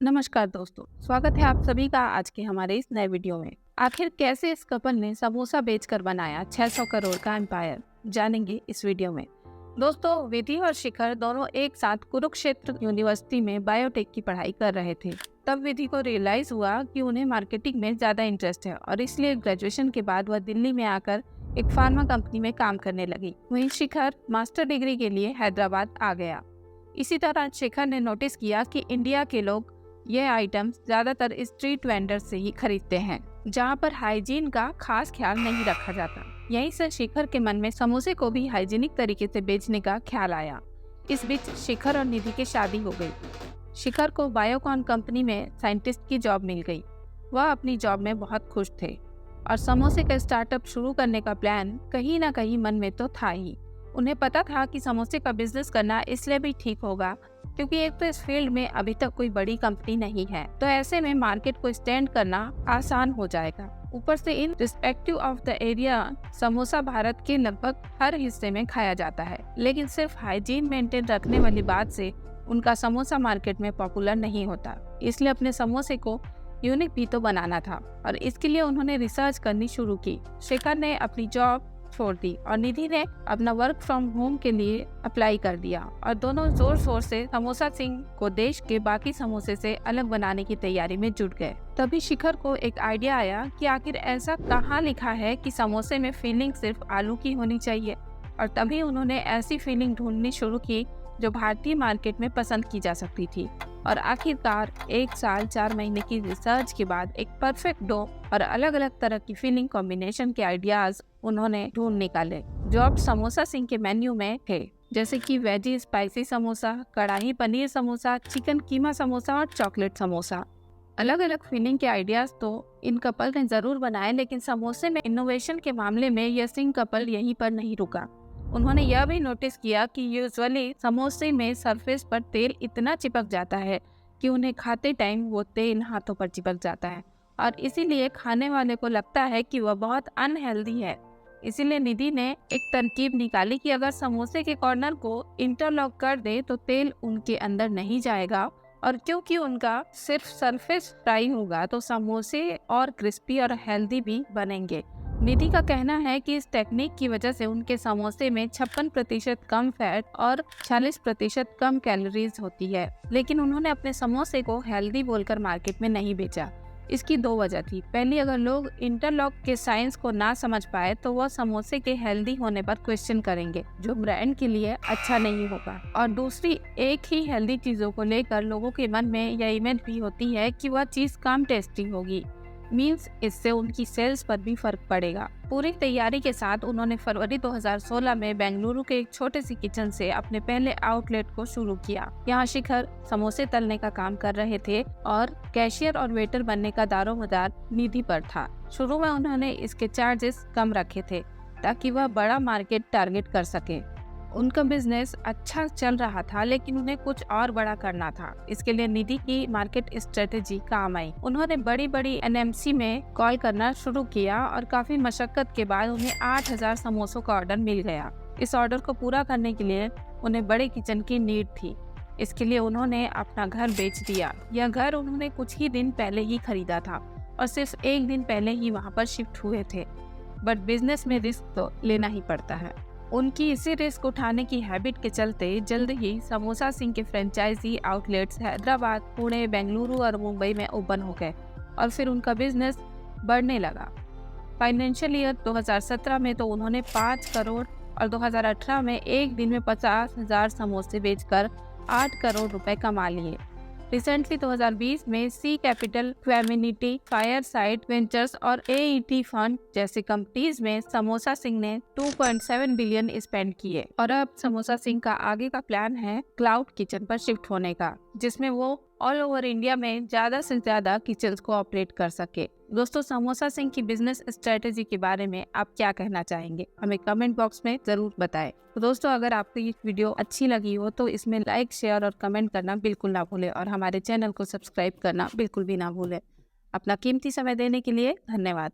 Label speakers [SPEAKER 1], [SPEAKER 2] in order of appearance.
[SPEAKER 1] नमस्कार दोस्तों, स्वागत है आप सभी का आज के हमारे इस नए वीडियो में। आखिर कैसे इस कपल ने समोसा बेचकर बनाया 600 करोड़ का एम्पायर, जानेंगे इस वीडियो में। दोस्तों, विधि और शिखर दोनों एक साथ कुरुक्षेत्र यूनिवर्सिटी में बायोटेक की पढ़ाई कर रहे थे। तब विधि को रियलाइज हुआ कि उन्हें मार्केटिंग में ज्यादा इंटरेस्ट है और इसलिए ग्रेजुएशन के बाद वह दिल्ली में आकर एक फार्मा कंपनी में काम करने लगी। वहीं शिखर मास्टर डिग्री के लिए हैदराबाद आ गया। इसी तरह शिखर ने नोटिस किया कि इंडिया के लोग ये आइटम्स ज्यादातर स्ट्रीट वेंडर से ही खरीदते हैं, जहाँ पर हाइजीन का खास ख्याल नहीं रखा जाता। यहीं से शिखर के मन में समोसे को भी हाइजीनिक तरीके से बेचने का ख्याल आया। इस बीच शिखर और निधि की शादी हो गई। शिखर को बायोकॉन कंपनी में साइंटिस्ट की जॉब मिल गई। वह अपनी जॉब में बहुत खुश थे और समोसे का स्टार्टअप शुरू करने का प्लान कहीं ना कहीं मन में तो था ही। उन्हें पता था कि समोसे का बिजनेस करना इसलिए भी ठीक होगा क्योंकि एक तो इस फील्ड में अभी तक कोई बड़ी कंपनी नहीं है, तो ऐसे में मार्केट को स्टैंड करना आसान हो जाएगा। ऊपर से in respective of the area samosa Bharat के लगभग हर हिस्से में खाया जाता है, लेकिन सिर्फ हाइजीन मेंटेन रखने वाली बात से उनका समोसा मार्केट में पॉपुलर नहीं होता। इसलिए अपने समोसे को यूनिक भी तो बनाना था और इसके लिए उन्होंने रिसर्च करनी शुरू की। शिखर ने अपनी जॉब छोड़ दी और निधि ने अपना वर्क फ्रॉम होम के लिए अप्लाई कर दिया और दोनों जोर शोर से समोसा सिंह को देश के बाकी समोसे से अलग बनाने की तैयारी में जुट गए। तभी शिखर को एक आइडिया आया कि आखिर ऐसा कहाँ लिखा है कि समोसे में फीलिंग सिर्फ आलू की होनी चाहिए, और तभी उन्होंने ऐसी फीलिंग ढूंढनी शुरू की जो भारतीय मार्केट में पसंद की जा सकती थी। और आखिरकार 1 साल 4 महीने की रिसर्च के बाद एक परफेक्ट डो और अलग अलग तरह की फीलिंग कॉम्बिनेशन के आइडियाज उन्होंने ढूंढ निकाले जो अब समोसा सिंह के मेन्यू में थे, जैसे कि वेजी स्पाइसी समोसा, कढ़ाई पनीर समोसा, चिकन कीमा समोसा और चॉकलेट समोसा। अलग अलग फीलिंग के आइडियाज तो इन कपल ने जरूर बनाए, लेकिन समोसे में इनोवेशन के मामले में यह सिंह कपल यहीं पर नहीं रुका। उन्होंने यह भी नोटिस किया कि यूजुअली समोसे में सरफेस पर तेल इतना चिपक जाता है कि उन्हें खाते टाइम वो तेल हाथों पर चिपक जाता है और इसीलिए खाने वाले को लगता है कि वह बहुत अनहेल्दी है। इसीलिए निधि ने एक तरकीब निकाली कि अगर समोसे के कॉर्नर को इंटरलॉक कर दे तो तेल उनके अंदर नहीं जाएगा, और क्योंकि उनका सिर्फ सरफेस फ्राई होगा तो समोसे और क्रिस्पी और हेल्दी भी बनेंगे। निधि का कहना है कि इस टेक्निक की वजह से उनके समोसे में 56% कम फैट और 40% कम कैलोरीज होती है, लेकिन उन्होंने अपने समोसे को हेल्दी बोलकर मार्केट में नहीं बेचा। इसकी 2 वजह थी। पहली, अगर लोग इंटरलॉक के साइंस को ना समझ पाए तो वह समोसे के हेल्दी होने पर क्वेश्चन करेंगे, जो ब्रांड के लिए अच्छा नहीं होगा। और दूसरी, एक ही हेल्दी चीजों को लेकर लोगों के मन में यह इमेज भी होती है कि वह चीज कम टेस्टी होगी, मीन्स इससे उनकी सेल्स पर भी फर्क पड़ेगा। पूरी तैयारी के साथ उन्होंने फरवरी 2016 में बेंगलुरु के एक छोटे सी किचन से अपने पहले आउटलेट को शुरू किया। यहाँ शिखर समोसे तलने का काम कर रहे थे और कैशियर और वेटर बनने का दारोमदार निधि पर था। शुरू में उन्होंने इसके चार्जेस कम रखे थे ताकि वह बड़ा मार्केट टारगेट कर सके। उनका बिजनेस अच्छा चल रहा था, लेकिन उन्हें कुछ और बड़ा करना था। इसके लिए निधि की मार्केट स्ट्रेटेजी काम आई। उन्होंने बड़ी बड़ी एनएमसी में कॉल करना शुरू किया और काफी मशक्कत के बाद उन्हें 8000 समोसों का ऑर्डर मिल गया। इस ऑर्डर को पूरा करने के लिए उन्हें बड़े किचन की नीड थी। इसके लिए उन्होंने अपना घर बेच दिया। यह घर उन्होंने कुछ ही दिन पहले ही खरीदा था और सिर्फ 1 दिन पहले ही वहाँ पर शिफ्ट हुए थे। बट बिजनेस में रिस्क तो लेना ही पड़ता है। उनकी इसी रिस्क उठाने की हैबिट के चलते जल्द ही समोसा सिंह के फ्रेंचाइजी आउटलेट्स हैदराबाद, पुणे, बेंगलुरु और मुंबई में ओपन हो गए और फिर उनका बिजनेस बढ़ने लगा। फाइनेंशियल ईयर 2017 में तो उन्होंने 5 करोड़ और 2018 में एक दिन में 50,000 समोसे बेचकर 8 करोड़ रुपए कमा लिए। रिसेंटली 2020 में सी कैपिटल, क्वेमिनिटी, फायरसाइड वेंचर्स और एईटी फंड जैसे कंपनीज में समोसा सिंह ने 2.7 बिलियन स्पेंड किए और अब समोसा सिंह का आगे का प्लान है क्लाउड किचन पर शिफ्ट होने का, जिसमें वो ऑल ओवर इंडिया में ज्यादा से ज्यादा किचन को ऑपरेट कर सके। दोस्तों, समोसा सिंह की बिजनेस स्ट्रेटेजी के बारे में आप क्या कहना चाहेंगे, हमें कमेंट बॉक्स में जरूर बताएं। तो दोस्तों, अगर आपको ये वीडियो अच्छी लगी हो तो इसमें लाइक, शेयर और कमेंट करना बिल्कुल ना भूलें और हमारे चैनल को सब्सक्राइब करना बिल्कुल भी ना भूलें। अपना कीमती समय देने के लिए धन्यवाद।